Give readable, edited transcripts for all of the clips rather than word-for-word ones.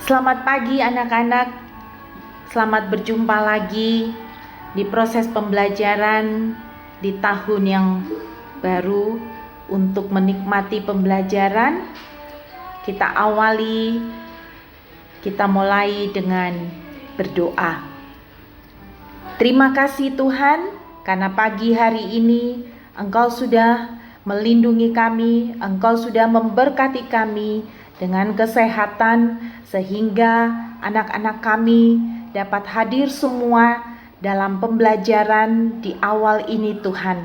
Selamat pagi anak-anak, selamat berjumpa lagi di proses pembelajaran di tahun yang baru. Untuk menikmati pembelajaran, kita mulai dengan berdoa. Terima kasih Tuhan, karena pagi hari ini Engkau sudah melindungi kami, Engkau sudah memberkati kami dengan kesehatan, sehingga anak-anak kami dapat hadir semua dalam pembelajaran di awal ini Tuhan.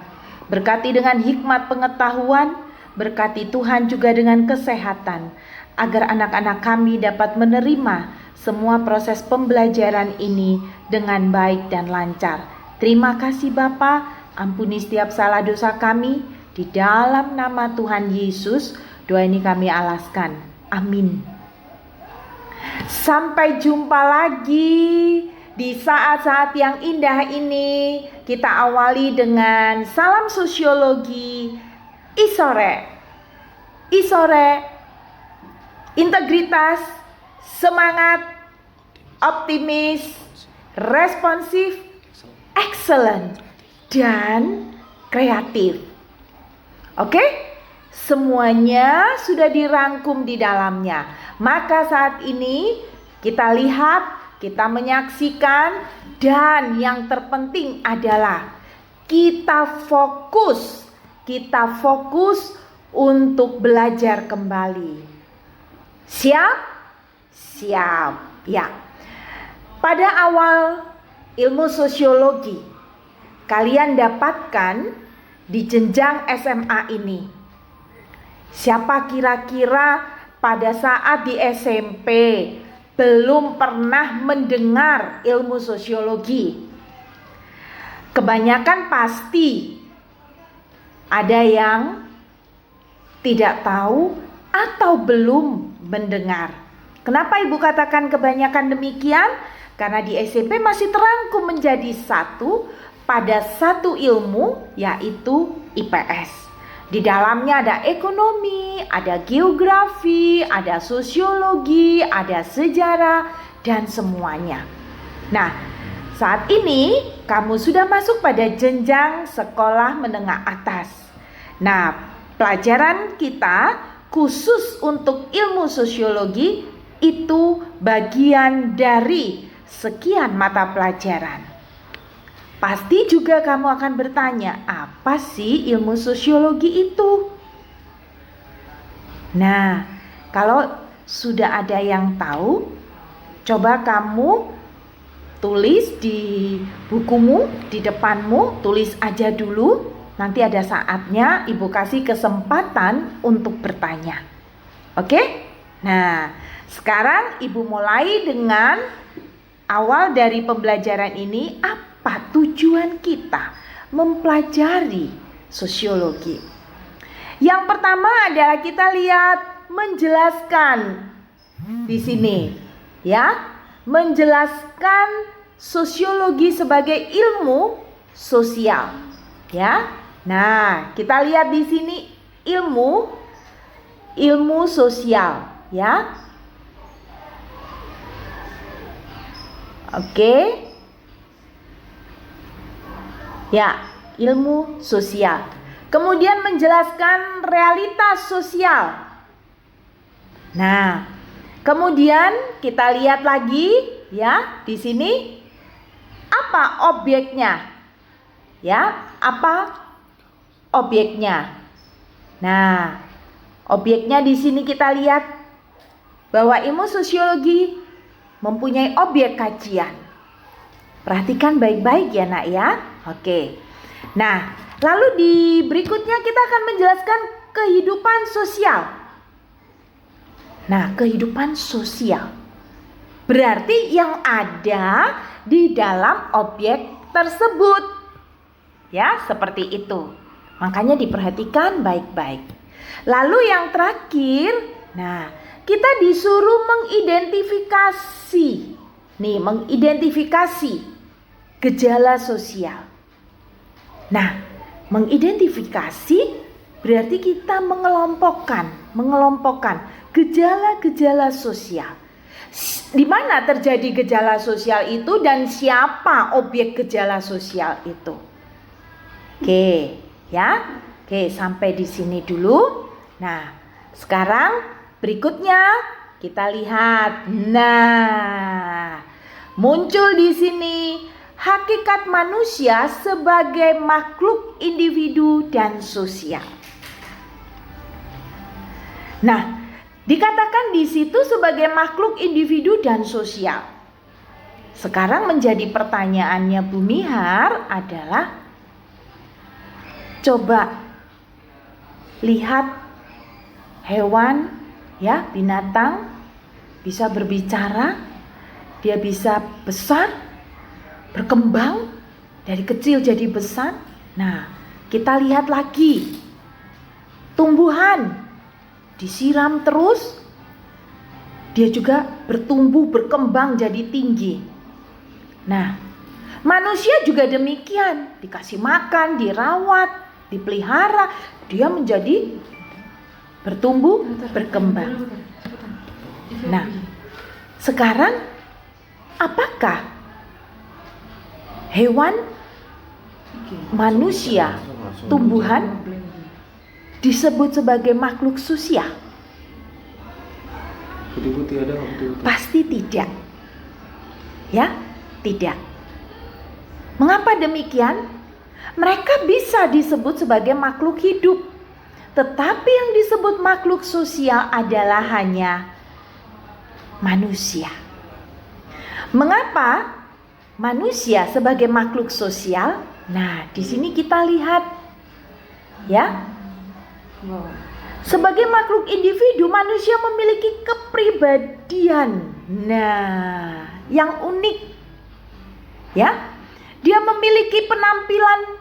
Berkati dengan hikmat pengetahuan, berkati Tuhan juga dengan kesehatan, agar anak-anak kami dapat menerima semua proses pembelajaran ini dengan baik dan lancar. Terima kasih Bapa, ampuni setiap salah dosa kami, di dalam nama Tuhan Yesus, doa ini kami alaskan. Amin. Sampai jumpa lagi di saat-saat yang indah ini. Kita awali dengan salam sosiologi. Isore, integritas, semangat, optimis, responsif, excellent, dan kreatif. Oke? Semuanya sudah dirangkum di dalamnya. Maka saat ini kita lihat, kita menyaksikan, dan yang terpenting adalah kita fokus untuk belajar kembali. Siap? Siap. Ya. Pada awal ilmu sosiologi, kalian dapatkan di jenjang SMA ini. Siapa kira-kira pada saat di SMP belum pernah mendengar ilmu sosiologi? Kebanyakan pasti ada yang tidak tahu atau belum mendengar. Kenapa Ibu katakan kebanyakan demikian? Karena di SMP masih terangkum menjadi satu pada satu ilmu, yaitu IPS. Di dalamnya ada ekonomi, ada geografi, ada sosiologi, ada sejarah, dan semuanya. Nah, saat ini kamu sudah masuk pada jenjang sekolah menengah atas. Nah, pelajaran kita khusus untuk ilmu sosiologi itu bagian dari sekian mata pelajaran. Pasti juga kamu akan bertanya, apa sih ilmu sosiologi itu? Nah, kalau sudah ada yang tahu, coba kamu tulis di bukumu, di depanmu, tulis aja dulu. Nanti ada saatnya Ibu kasih kesempatan untuk bertanya. Oke? Nah, sekarang Ibu mulai dengan awal dari pembelajaran ini. Apa tujuan kita mempelajari sosiologi? Yang pertama adalah kita lihat menjelaskan di sini, ya, menjelaskan sosiologi sebagai ilmu sosial, ya. Nah, kita lihat di sini ilmu sosial, ya. Oke. Ya, ilmu sosial. Kemudian menjelaskan realitas sosial. Nah, kemudian kita lihat lagi, ya, di sini apa objeknya? Ya, apa objeknya? Nah, objeknya di sini kita lihat bahwa ilmu sosiologi mempunyai objek kajian. Perhatikan baik-baik ya Nak ya. Oke. Nah, lalu di berikutnya kita akan menjelaskan kehidupan sosial. Nah, kehidupan sosial berarti yang ada di dalam objek tersebut. Ya, seperti itu. Makanya diperhatikan baik-baik. Lalu yang terakhir, nah, kita disuruh mengidentifikasi. Nih, mengidentifikasi gejala sosial. Nah, mengidentifikasi berarti kita mengelompokkan gejala-gejala sosial. Di mana terjadi gejala sosial itu dan siapa objek gejala sosial itu. Oke, ya. Oke, sampai di sini dulu. Nah, sekarang berikutnya kita lihat. Nah, muncul di sini hakikat manusia sebagai makhluk individu dan sosial. Nah, dikatakan di situ sebagai makhluk individu dan sosial. Sekarang menjadi pertanyaannya Bu Mihar adalah, coba lihat hewan, ya, binatang bisa berbicara, dia bisa besar, berkembang dari kecil jadi besar. Nah, kita lihat lagi tumbuhan, disiram terus, dia juga bertumbuh, berkembang jadi tinggi. Nah, manusia juga demikian, dikasih makan, dirawat, dipelihara, dia menjadi bertumbuh, berkembang. Nah, sekarang apakah hewan, manusia, tumbuhan disebut sebagai makhluk sosial? Putih-putih ada nggak putih-putih? Pasti tidak. Ya, tidak. Mengapa demikian? Mereka bisa disebut sebagai makhluk hidup, tetapi yang disebut makhluk sosial adalah hanya manusia. Mengapa manusia sebagai makhluk sosial? Nah, di sini kita lihat, ya. Sebagai makhluk individu, manusia memiliki kepribadian, nah, yang unik, ya. Dia memiliki penampilan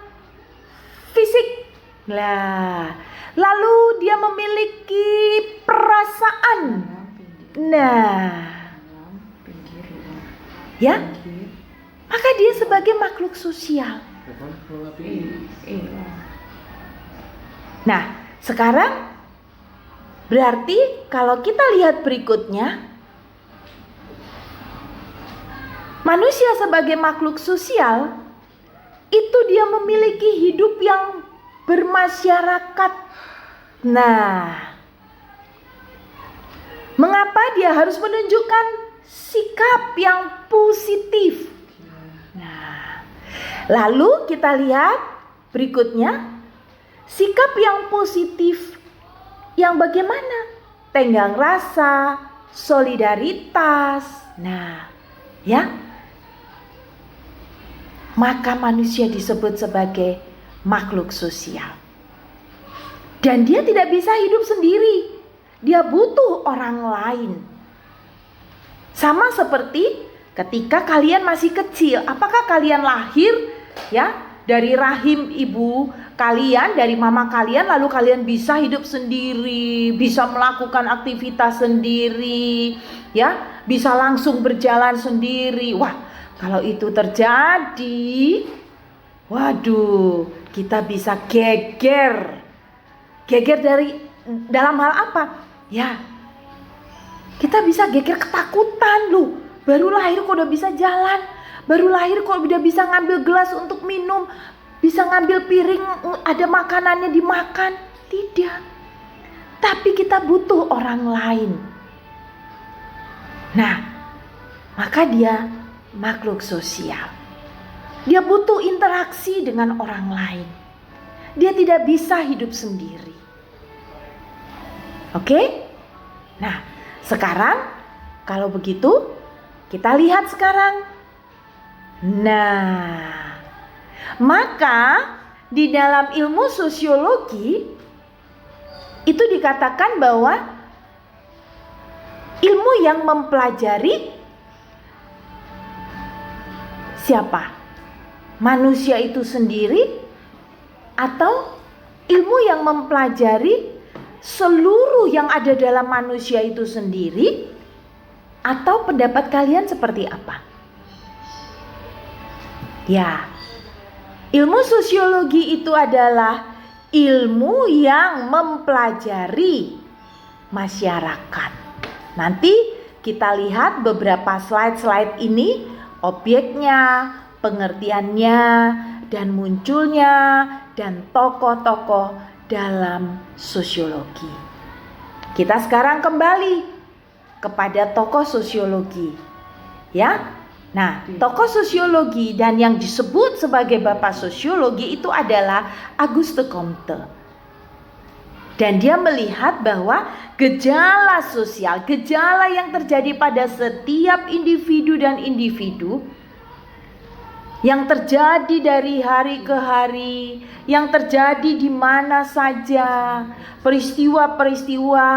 fisik, lalu dia memiliki perasaan, nah, ya. Maka dia sebagai makhluk sosial. Nah, sekarang berarti kalau kita lihat berikutnya, manusia sebagai makhluk sosial itu dia memiliki hidup yang bermasyarakat. Nah, mengapa dia harus menunjukkan sikap yang positif? Nah, lalu kita lihat berikutnya, sikap yang positif yang bagaimana? Tenggang rasa, solidaritas. Nah, ya. Maka manusia disebut sebagai makhluk sosial. Dan dia tidak bisa hidup sendiri. Dia butuh orang lain. Sama seperti ketika kalian masih kecil. Apakah kalian lahir, ya, dari rahim ibu kalian, dari mama kalian, lalu kalian bisa hidup sendiri, bisa melakukan aktivitas sendiri, ya, bisa langsung berjalan sendiri? Wah, kalau itu terjadi, waduh, kita bisa geger. Geger dalam hal apa? Ya, kita bisa geger ketakutan loh. Baru lahir kok udah bisa jalan, baru lahir kok udah bisa ngambil gelas untuk minum, bisa ngambil piring, ada makanannya dimakan. Tidak. Tapi kita butuh orang lain. Nah, maka dia makhluk sosial. Dia butuh interaksi dengan orang lain. Dia tidak bisa hidup sendiri. Oke? Nah, sekarang kalau begitu kita lihat sekarang. Nah, maka di dalam ilmu sosiologi itu dikatakan bahwa ilmu yang mempelajari siapa? Manusia itu sendiri, atau ilmu yang mempelajari seluruh yang ada dalam manusia itu sendiri? Atau pendapat kalian seperti apa? Ya, ilmu sosiologi itu adalah ilmu yang mempelajari masyarakat. Nanti kita lihat beberapa slide-slide ini, objeknya, pengertiannya, dan munculnya, dan tokoh-tokoh dalam sosiologi. Kita sekarang kembali kepada tokoh sosiologi, ya. Nah, tokoh sosiologi dan yang disebut sebagai bapak sosiologi itu adalah Auguste Comte. Dan dia melihat bahwa gejala sosial, gejala yang terjadi pada setiap individu dan individu, yang terjadi dari hari ke hari, yang terjadi di mana saja, peristiwa-peristiwa,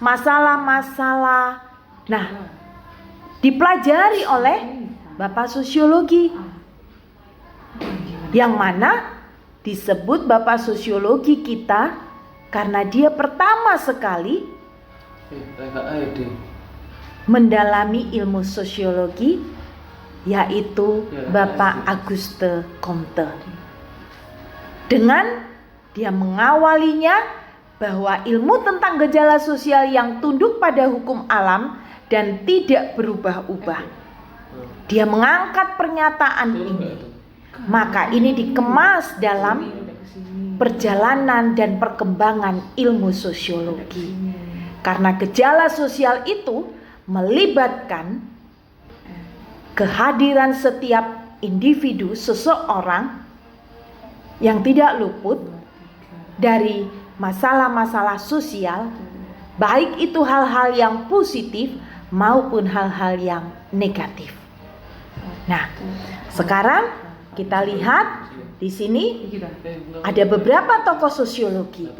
masalah-masalah. Nah, dipelajari oleh bapak sosiologi, yang mana disebut bapak sosiologi kita karena dia pertama sekali mendalami ilmu sosiologi, yaitu Bapak Auguste Comte. Dengan dia mengawalinya bahwa ilmu tentang gejala sosial yang tunduk pada hukum alam dan tidak berubah-ubah. Dia mengangkat pernyataan ini. Maka ini dikemas dalam perjalanan dan perkembangan ilmu sosiologi. Karena gejala sosial itu melibatkan kehadiran setiap individu, seseorang yang tidak luput dari masalah-masalah sosial, baik itu hal-hal yang positif maupun hal-hal yang negatif. Nah, sekarang kita lihat di sini ada beberapa tokoh sosiologi.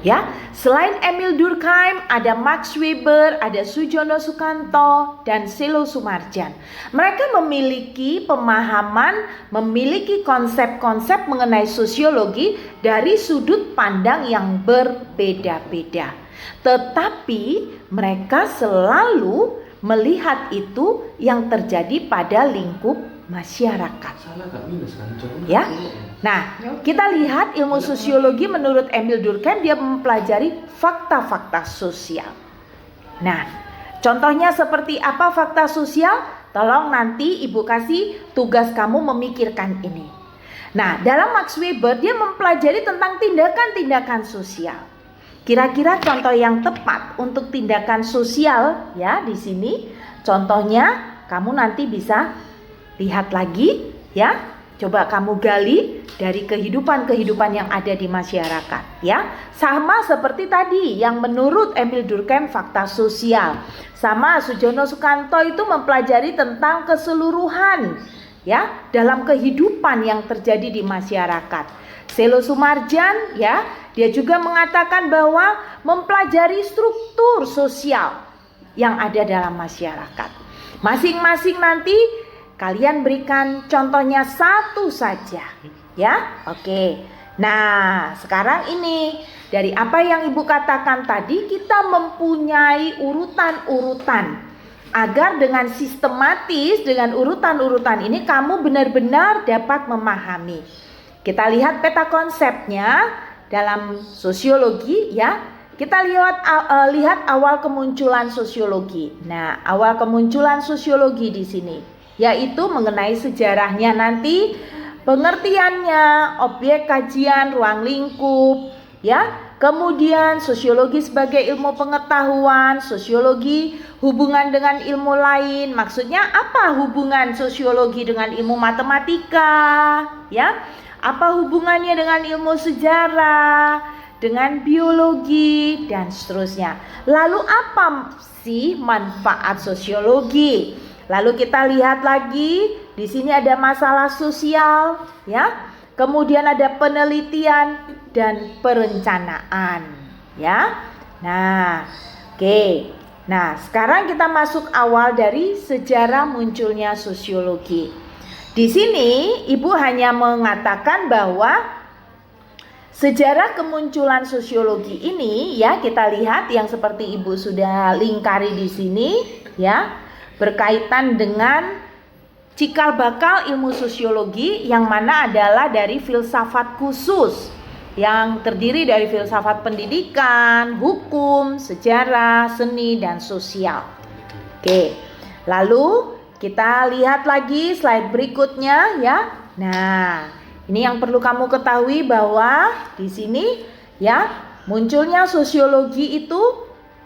Ya, selain Emil Durkheim, ada Max Weber, ada Sujono Sukanto, dan Selo Sumarjan. Mereka memiliki pemahaman, memiliki konsep-konsep mengenai sosiologi dari sudut pandang yang berbeda-beda. Tetapi mereka selalu melihat itu yang terjadi pada lingkup masyarakat. Ya. Nah, kita lihat ilmu sosiologi menurut Emil Durkheim, dia mempelajari fakta-fakta sosial. Nah, contohnya seperti apa fakta sosial? Tolong nanti Ibu kasih tugas kamu memikirkan ini. Nah, dalam Max Weber dia mempelajari tentang tindakan-tindakan sosial. Kira-kira contoh yang tepat untuk tindakan sosial ya di sini. Contohnya kamu nanti bisa lihat lagi ya. Coba kamu gali dari kehidupan-kehidupan yang ada di masyarakat ya. Sama seperti tadi yang menurut Emil Durkheim fakta sosial. Sama Sujono Sukanto itu mempelajari tentang keseluruhan ya dalam kehidupan yang terjadi di masyarakat. Selo Sumarjan ya, dia juga mengatakan bahwa mempelajari struktur sosial yang ada dalam masyarakat. Masing-masing nanti kalian berikan contohnya satu saja ya. Oke. Nah, sekarang ini dari apa yang Ibu katakan tadi, kita mempunyai urutan-urutan agar dengan sistematis, dengan urutan-urutan ini kamu benar-benar dapat memahami. Kita lihat peta konsepnya dalam sosiologi ya. Kita lihat awal kemunculan sosiologi. Nah, awal kemunculan sosiologi di sini yaitu mengenai sejarahnya nanti, pengertiannya, objek kajian, ruang lingkup, ya. Kemudian sosiologi sebagai ilmu pengetahuan, sosiologi hubungan dengan ilmu lain. Maksudnya apa hubungan sosiologi dengan ilmu matematika, ya? Apa hubungannya dengan ilmu sejarah, dengan biologi dan seterusnya. Lalu apa sih manfaat sosiologi? Lalu kita lihat lagi, di sini ada masalah sosial, ya. Kemudian ada penelitian dan perencanaan, ya. Nah, oke. Nah, sekarang kita masuk awal dari sejarah munculnya sosiologi. Di sini Ibu hanya mengatakan bahwa sejarah kemunculan sosiologi ini, ya, kita lihat yang seperti Ibu sudah lingkari di sini, ya. Berkaitan dengan cikal bakal ilmu sosiologi yang mana adalah dari filsafat khusus yang terdiri dari filsafat pendidikan, hukum, sejarah, seni, dan sosial. Oke. Lalu kita lihat lagi slide berikutnya ya. Nah, ini yang perlu kamu ketahui bahwa di sini ya, munculnya sosiologi itu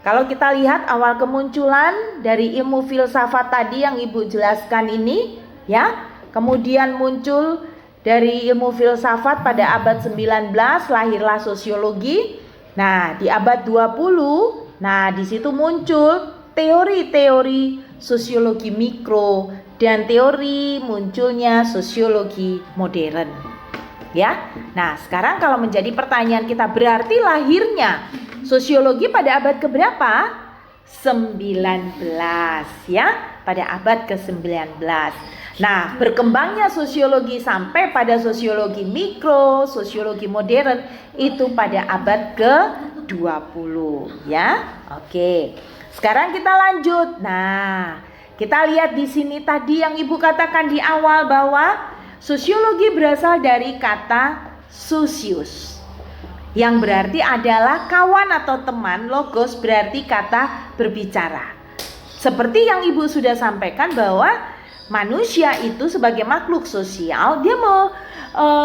kalau kita lihat awal kemunculan dari ilmu filsafat tadi yang Ibu jelaskan ini ya, kemudian muncul dari ilmu filsafat pada abad 19 lahirlah sosiologi. Nah, di abad 20, nah di situ muncul teori-teori sosiologi mikro dan teori munculnya sosiologi modern. Ya. Nah, sekarang kalau menjadi pertanyaan kita, berarti lahirnya sosiologi pada abad keberapa? 19 ya, pada abad ke-19. Nah, berkembangnya sosiologi sampai pada sosiologi mikro, sosiologi modern itu pada abad ke-20 ya. Oke. Sekarang kita lanjut. Nah, kita lihat di sini tadi yang Ibu katakan di awal bahwa sosiologi berasal dari kata socius, yang berarti adalah kawan atau teman. Logos berarti kata berbicara. Seperti yang Ibu sudah sampaikan bahwa manusia itu sebagai makhluk sosial, dia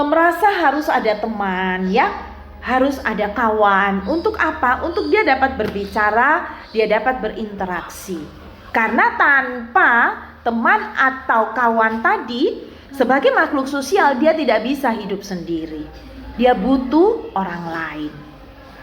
merasa harus ada teman ya. Harus ada kawan. Untuk apa? Untuk dia dapat berbicara, dia dapat berinteraksi. Karena tanpa teman atau kawan tadi, sebagai makhluk sosial dia tidak bisa hidup sendiri. Dia butuh orang lain.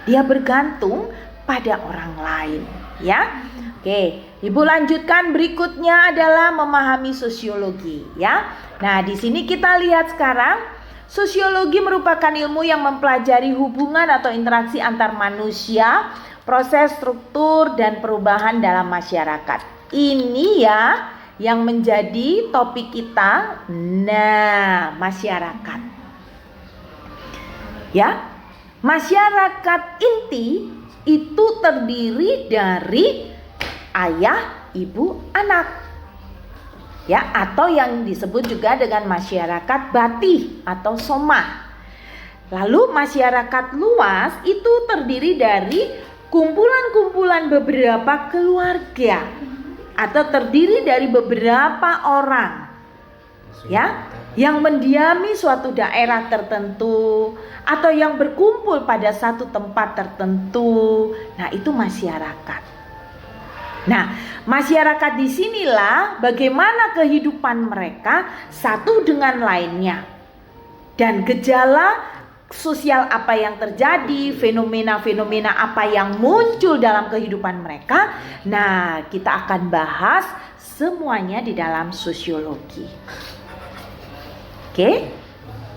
Dia bergantung pada orang lain, ya. Oke, Ibu lanjutkan, berikutnya adalah memahami sosiologi, ya. Nah, di sini kita lihat sekarang sosiologi merupakan ilmu yang mempelajari hubungan atau interaksi antar manusia, proses, struktur, dan perubahan dalam masyarakat. Ini ya yang menjadi topik kita. Nah, masyarakat. Ya, masyarakat inti itu terdiri dari ayah, ibu, anak. Ya, atau yang disebut juga dengan masyarakat bati atau somah. Lalu masyarakat luas itu terdiri dari kumpulan-kumpulan beberapa keluarga atau terdiri dari beberapa orang ya, yang mendiami suatu daerah tertentu atau yang berkumpul pada satu tempat tertentu. Nah, itu masyarakat. Nah, masyarakat disinilah bagaimana kehidupan mereka satu dengan lainnya, dan gejala sosial apa yang terjadi, fenomena-fenomena apa yang muncul dalam kehidupan mereka. Nah, kita akan bahas semuanya di dalam sosiologi. Oke?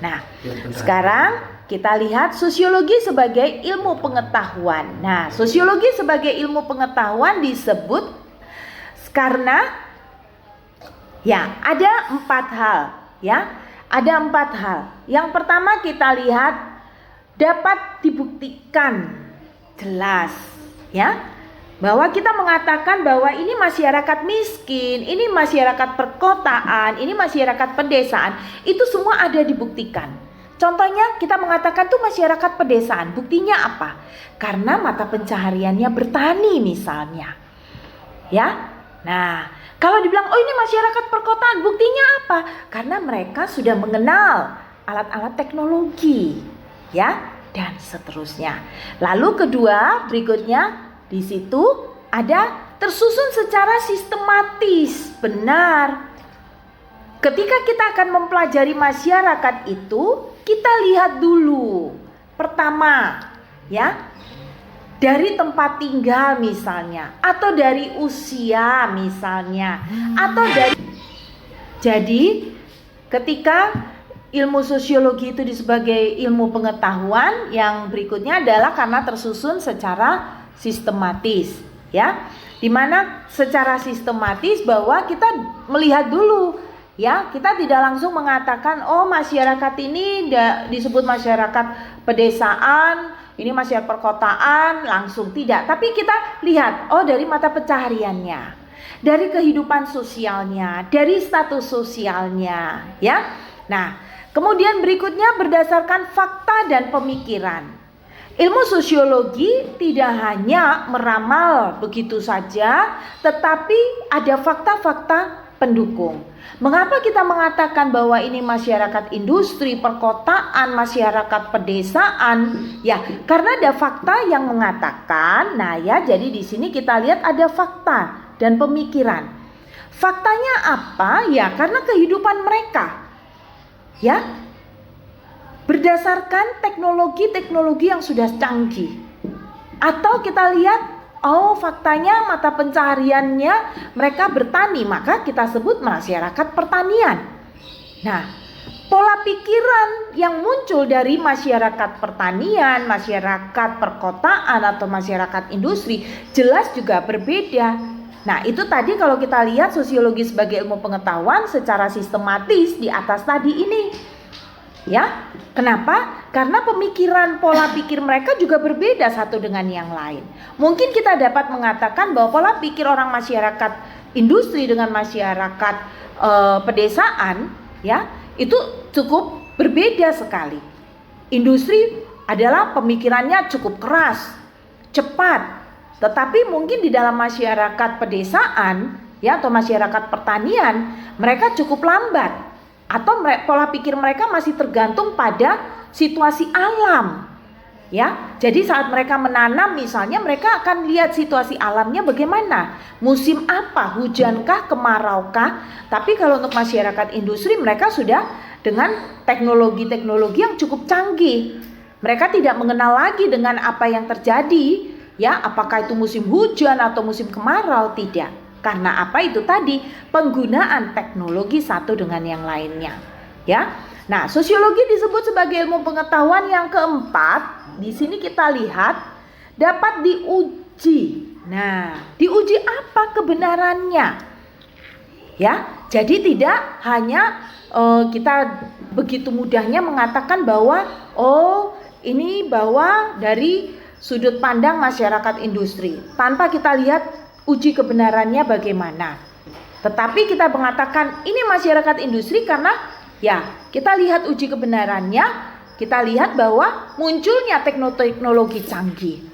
Nah, sekarang kita lihat sosiologi sebagai ilmu pengetahuan. Nah, sosiologi sebagai ilmu pengetahuan disebut karena ya ada 4 hal ya. Ada 4 hal. Yang pertama kita lihat dapat dibuktikan jelas ya, bahwa kita mengatakan bahwa ini masyarakat miskin, ini masyarakat perkotaan, ini masyarakat pedesaan, itu semua ada dibuktikan. Contohnya kita mengatakan tuh masyarakat pedesaan, buktinya apa? Karena mata pencahariannya bertani misalnya. Ya. Nah, kalau dibilang oh ini masyarakat perkotaan, buktinya apa? Karena mereka sudah mengenal alat-alat teknologi, ya, dan seterusnya. Lalu kedua, berikutnya di situ ada tersusun secara sistematis. Benar. Ketika kita akan mempelajari masyarakat itu, kita lihat dulu. Pertama, ya, dari tempat tinggal misalnya, atau dari usia misalnya, atau dari. Jadi, ketika ilmu sosiologi itu sebagai ilmu pengetahuan, yang berikutnya adalah karena tersusun secara sistematis, ya. Dimana secara sistematis bahwa kita melihat dulu. Ya, kita tidak langsung mengatakan oh masyarakat ini disebut masyarakat pedesaan, ini masyarakat perkotaan, langsung tidak. Tapi kita lihat oh dari mata pencahariannya, dari kehidupan sosialnya, dari status sosialnya, ya. Nah, kemudian berikutnya berdasarkan fakta dan pemikiran. Ilmu sosiologi tidak hanya meramal begitu saja, tetapi ada fakta-fakta pendukung. Mengapa kita mengatakan bahwa ini masyarakat industri, perkotaan, masyarakat pedesaan? Ya, karena ada fakta yang mengatakan. Nah ya, jadi di sini kita lihat ada fakta dan pemikiran. Faktanya apa? Ya, karena kehidupan mereka. Ya, berdasarkan teknologi-teknologi yang sudah canggih. Atau kita lihat, faktanya mata pencahariannya mereka bertani, maka kita sebut masyarakat pertanian. Nah, pola pikiran yang muncul dari masyarakat pertanian, masyarakat perkotaan atau masyarakat industri jelas juga berbeda. Nah, itu tadi kalau kita lihat sosiologi sebagai ilmu pengetahuan secara sistematis di atas tadi ini. Ya, kenapa? Karena pemikiran, pola pikir mereka juga berbeda satu dengan yang lain. Mungkin kita dapat mengatakan bahwa pola pikir orang masyarakat industri dengan masyarakat pedesaan, ya, itu cukup berbeda sekali. Industri adalah pemikirannya cukup keras, cepat, tetapi mungkin di dalam masyarakat pedesaan, ya, atau masyarakat pertanian, mereka cukup lambat. Atau pola pikir mereka masih tergantung pada situasi alam. Ya, jadi saat mereka menanam misalnya mereka akan lihat situasi alamnya bagaimana. Musim apa, hujankah, kemaraukah? Tapi kalau untuk masyarakat industri mereka sudah dengan teknologi-teknologi yang cukup canggih. Mereka tidak mengenal lagi dengan apa yang terjadi, ya, apakah itu musim hujan atau musim kemarau, tidak. Karena apa itu tadi? Penggunaan teknologi satu dengan yang lainnya. Ya. Nah, sosiologi disebut sebagai ilmu pengetahuan yang keempat. Di sini kita lihat dapat diuji. Nah, diuji apa kebenarannya? Ya. Jadi tidak hanya kita begitu mudahnya mengatakan bahwa ini bahwa dari sudut pandang masyarakat industri tanpa kita lihat uji kebenarannya bagaimana. Tetapi kita mengatakan ini masyarakat industri karena ya kita lihat uji kebenarannya, kita lihat bahwa munculnya teknologi canggih.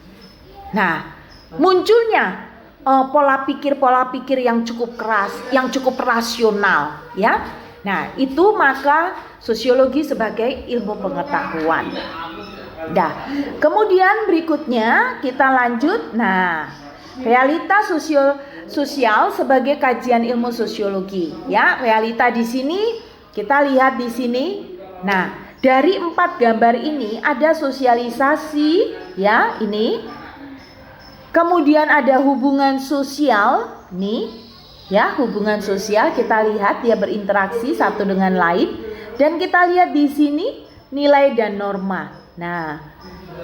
Nah, munculnya pola pikir yang cukup keras, yang cukup rasional, ya. Nah, itu maka sosiologi sebagai ilmu pengetahuan. Nah, kemudian berikutnya kita lanjut. Nah, realita sosial sebagai kajian ilmu sosiologi, ya. Realita di sini kita lihat di sini. Nah, dari 4 gambar ini ada sosialisasi, ya, ini. Kemudian ada hubungan sosial, nih, ya, hubungan sosial kita lihat dia berinteraksi satu dengan lain, dan kita lihat di sini nilai dan norma. Nah,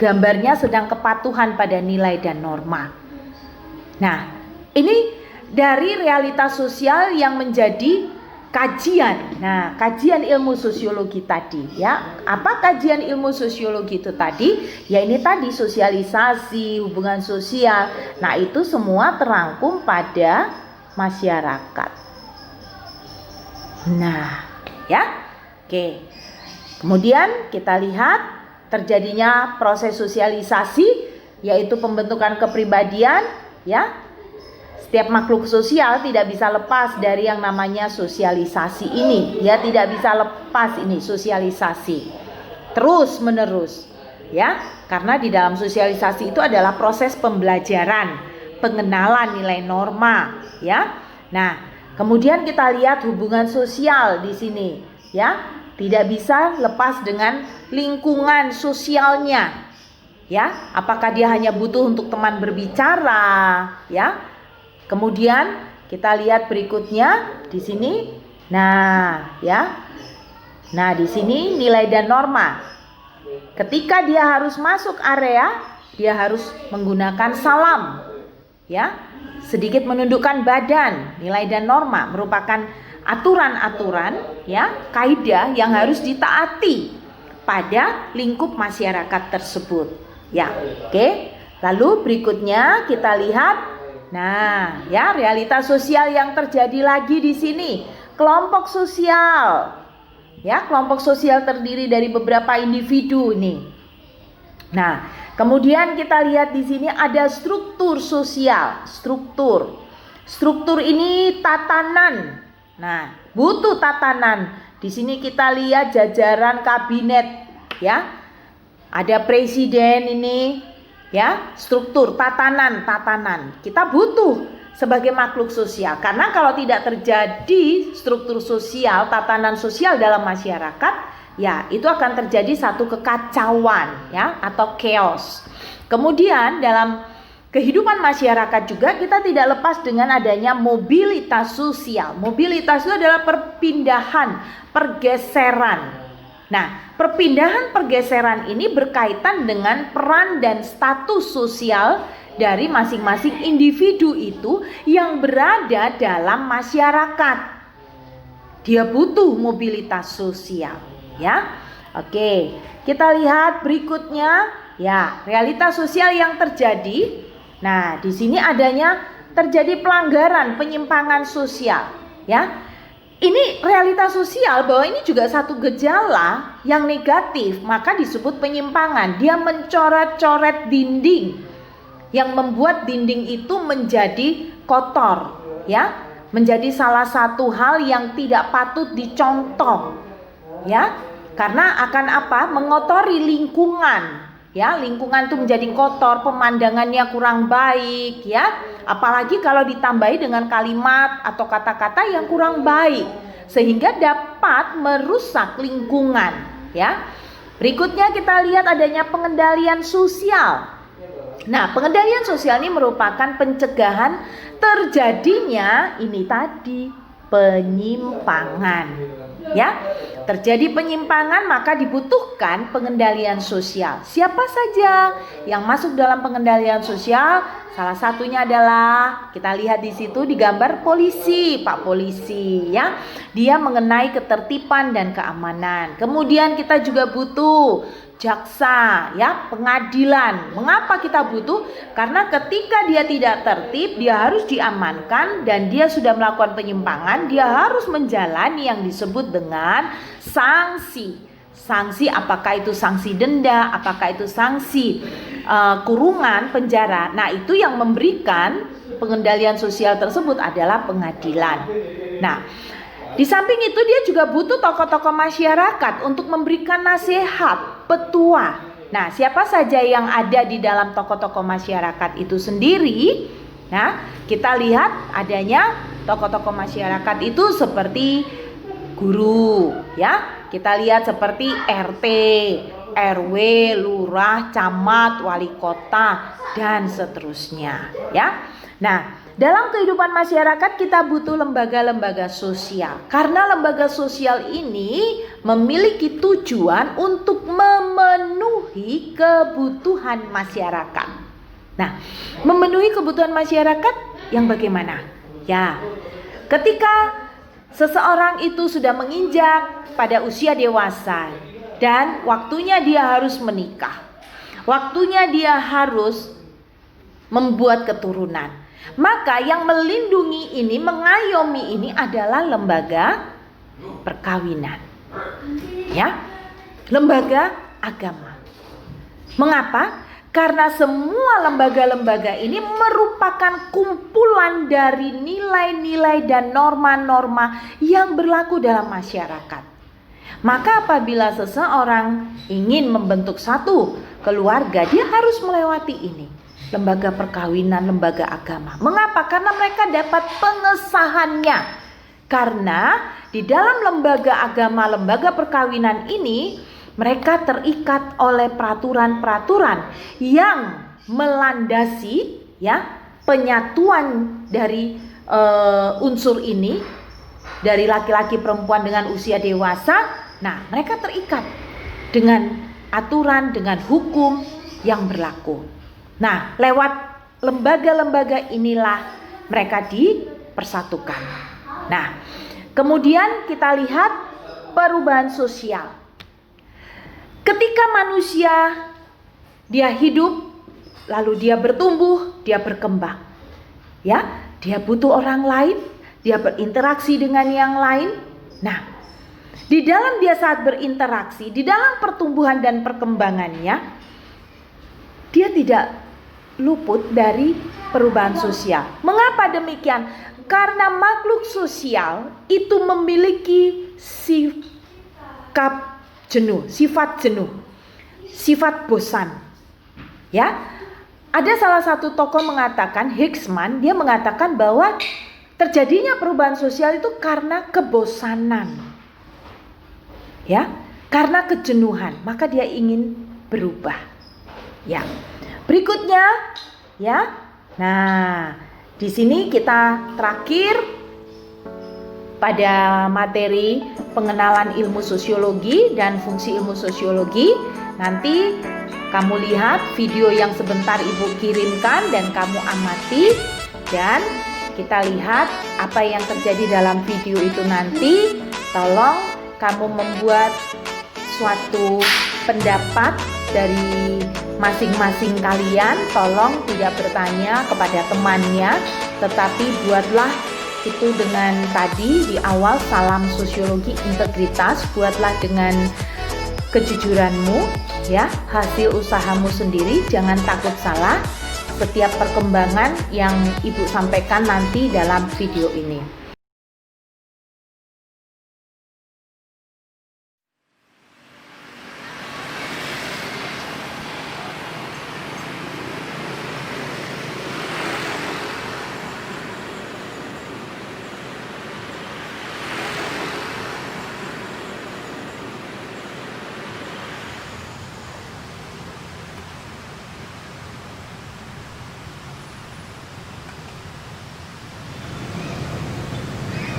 gambarnya sedang kepatuhan pada nilai dan norma. Nah, ini dari realitas sosial yang menjadi kajian. Nah, kajian ilmu sosiologi tadi, ya. Apa kajian ilmu sosiologi itu tadi? Ya ini tadi sosialisasi, hubungan sosial. Nah, itu semua terangkum pada masyarakat. Nah, ya. Oke. Kemudian kita lihat terjadinya proses sosialisasi, yaitu pembentukan kepribadian. Ya, setiap makhluk sosial tidak bisa lepas dari yang namanya sosialisasi ini. Ya, tidak bisa lepas ini sosialisasi terus menerus. Ya, karena di dalam sosialisasi itu adalah proses pembelajaran, pengenalan nilai norma. Ya, nah kemudian kita lihat hubungan sosial di sini. Ya, tidak bisa lepas dengan lingkungan sosialnya. Ya, apakah dia hanya butuh untuk teman berbicara, ya? Kemudian kita lihat berikutnya di sini. Nah, ya. Nah, di sini nilai dan norma. Ketika dia harus masuk area, dia harus menggunakan salam. Ya. Sedikit menundukkan badan. Nilai dan norma merupakan aturan-aturan, ya, kaidah yang harus ditaati pada lingkup masyarakat tersebut. Ya, oke. Lalu berikutnya kita lihat, nah, ya, realitas sosial yang terjadi lagi di sini. Kelompok sosial. Ya, kelompok sosial terdiri dari beberapa individu ini. Nah, Kemudian kita lihat di sini ada struktur sosial. Struktur ini tatanan. Nah, butuh tatanan. Di sini kita lihat jajaran kabinet, ya. Ada presiden ini, ya. Struktur tatanan. Kita butuh sebagai makhluk sosial. Karena kalau tidak terjadi struktur sosial, tatanan sosial dalam masyarakat, ya itu akan terjadi satu kekacauan, ya, atau chaos. Kemudian dalam kehidupan masyarakat juga kita tidak lepas dengan adanya mobilitas sosial. Mobilitas itu adalah perpindahan, pergeseran. Nah, pergeseran ini berkaitan dengan peran dan status sosial dari masing-masing individu itu yang berada dalam masyarakat. Dia butuh mobilitas sosial, ya. Oke, kita lihat berikutnya, ya, realitas sosial yang terjadi. Nah, di sini terjadi pelanggaran, penyimpangan sosial, ya. Ini realitas sosial bahwa ini juga satu gejala yang negatif, maka disebut penyimpangan. Dia mencoret-coret dinding yang membuat dinding itu menjadi kotor, ya. Menjadi salah satu hal yang tidak patut dicontoh, ya. Karena akan mengotori lingkungan. Ya, lingkungan itu menjadi kotor, pemandangannya kurang baik, ya. Apalagi kalau ditambahi dengan kalimat atau kata-kata yang kurang baik, sehingga dapat merusak lingkungan, ya. Berikutnya kita lihat adanya pengendalian sosial. Nah, pengendalian sosial ini merupakan pencegahan terjadinya ini tadi penyimpangan, ya. Terjadi penyimpangan maka dibutuhkan pengendalian sosial. Siapa saja yang masuk dalam pengendalian sosial? Salah satunya adalah kita lihat di situ digambar polisi, Pak Polisi, ya. Dia mengenai ketertiban dan keamanan. Kemudian kita juga butuh jaksa, ya, pengadilan. Mengapa kita butuh? Karena ketika dia tidak tertib, dia harus diamankan dan dia sudah melakukan penyimpangan, dia harus menjalani yang disebut dengan sanksi. Sanksi, apakah itu sanksi denda, apakah itu sanksi kurungan, penjara. Nah, itu yang memberikan pengendalian sosial tersebut adalah pengadilan. Nah, di samping itu dia juga butuh tokoh-tokoh masyarakat untuk memberikan nasihat, petua. Nah, siapa saja yang ada di dalam tokoh-tokoh masyarakat itu sendiri? Nah, kita lihat adanya tokoh-tokoh masyarakat itu seperti guru, ya. Kita lihat seperti RT, RW, lurah, camat, wali kota, dan seterusnya, ya. Nah, dalam kehidupan masyarakat kita butuh lembaga-lembaga sosial. Karena lembaga sosial ini memiliki tujuan untuk memenuhi kebutuhan masyarakat. Nah, memenuhi kebutuhan masyarakat yang bagaimana? Ya, ketika seseorang itu sudah menginjak pada usia dewasa dan waktunya dia harus menikah, waktunya dia harus membuat keturunan, maka yang melindungi ini, mengayomi ini adalah lembaga perkawinan, ya, lembaga agama. Mengapa? Karena semua lembaga-lembaga ini merupakan kumpulan dari nilai-nilai dan norma-norma yang berlaku dalam masyarakat. Maka apabila seseorang ingin membentuk satu keluarga, dia harus melewati ini. Lembaga perkawinan, lembaga agama. Mengapa? Karena mereka dapat pengesahannya. Karena di dalam lembaga agama, lembaga perkawinan ini, mereka terikat oleh peraturan-peraturan yang melandasi, ya, penyatuan dari unsur ini, dari laki-laki perempuan dengan usia dewasa. Nah, mereka terikat dengan aturan, dengan hukum yang berlaku. Nah, lewat lembaga-lembaga inilah mereka dipersatukan. Nah, kemudian kita lihat perubahan sosial. Ketika manusia dia hidup, lalu dia bertumbuh, dia berkembang, ya, dia butuh orang lain, dia berinteraksi dengan yang lain. Nah, di dalam dia saat berinteraksi, di dalam pertumbuhan dan perkembangannya, dia tidak luput dari perubahan sosial. Mengapa demikian? Karena makhluk sosial itu memiliki sifat jenuh, sifat bosan. Ya, ada salah satu tokoh mengatakan, Hicksman, dia mengatakan bahwa terjadinya perubahan sosial itu karena kebosanan. Ya, karena kejenuhan, maka dia ingin berubah. Ya. Berikutnya, ya. Nah, di sini kita terakhir pada materi pengenalan ilmu sosiologi dan fungsi ilmu sosiologi. Nanti kamu lihat video yang sebentar Ibu kirimkan dan kamu amati, dan kita lihat apa yang terjadi dalam video itu nanti. Tolong kamu membuat suatu pendapat dari masing-masing kalian. Tolong tidak bertanya kepada temannya, tetapi buatlah itu dengan tadi di awal salam sosiologi integritas. Buatlah dengan kejujuranmu, ya, hasil usahamu sendiri. Jangan takut salah setiap perkembangan yang Ibu sampaikan nanti dalam video ini.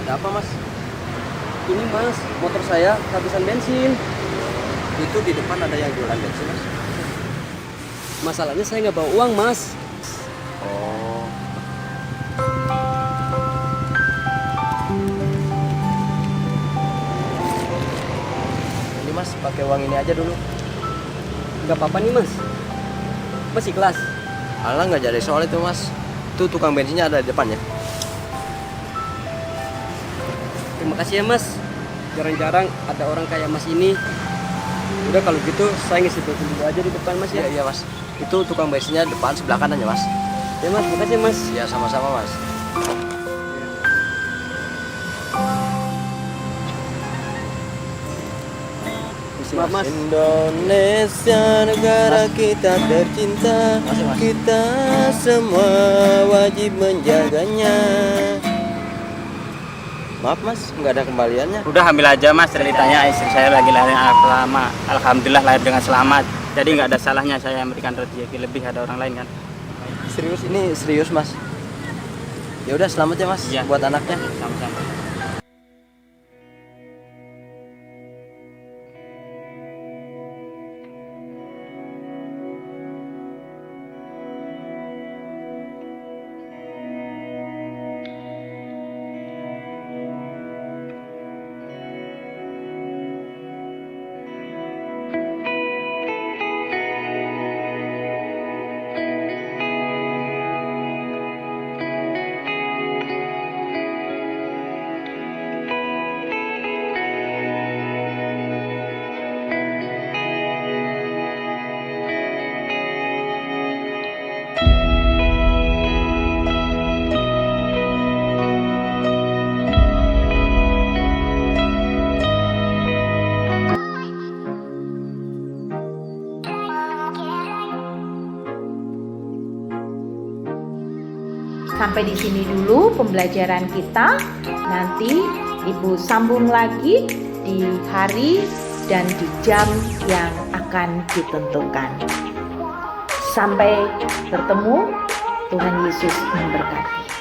Ada apa, Mas? Ini, Mas, motor saya kehabisan bensin. Itu di depan ada yang jualan bensin, Mas. Masalahnya saya nggak bawa uang, Mas. Oh. Ini, Mas, pakai uang ini aja dulu. Nggak apa-apa nih, Mas. Mas ikhlas. Alah, nggak jadi soal itu, Mas. Tuh tukang bensinnya ada di depannya. Terima kasih ya, Mas. Jarang-jarang ada orang kayak Mas ini. Udah kalau gitu saya ngisi bensin dulu aja di depan, Mas ya. Iya, Mas. Itu tukang bensinnya depan sebelah kanan ya, Mas. Ya, Mas. Makasih, Mas. Ya, sama-sama, Mas. Maaf, Mas. Indonesia negara kita tercinta. Mas. Kita semua wajib menjaganya. Maaf, Mas, nggak ada kembaliannya. Udah ambil aja, Mas, ceritanya istri saya lagi lahir anak pertama. Alhamdulillah lahir dengan selamat. Jadi nggak ada salahnya saya memberikan rezeki lebih, ada orang lain kan. Serius, ini serius, Mas. Ya udah, selamat ya, Mas, Iya. buat anaknya. Sama-sama. Sampai di sini dulu pembelajaran kita. Nanti Ibu sambung lagi di hari dan di jam yang akan ditentukan. Sampai bertemu. Tuhan Yesus memberkati.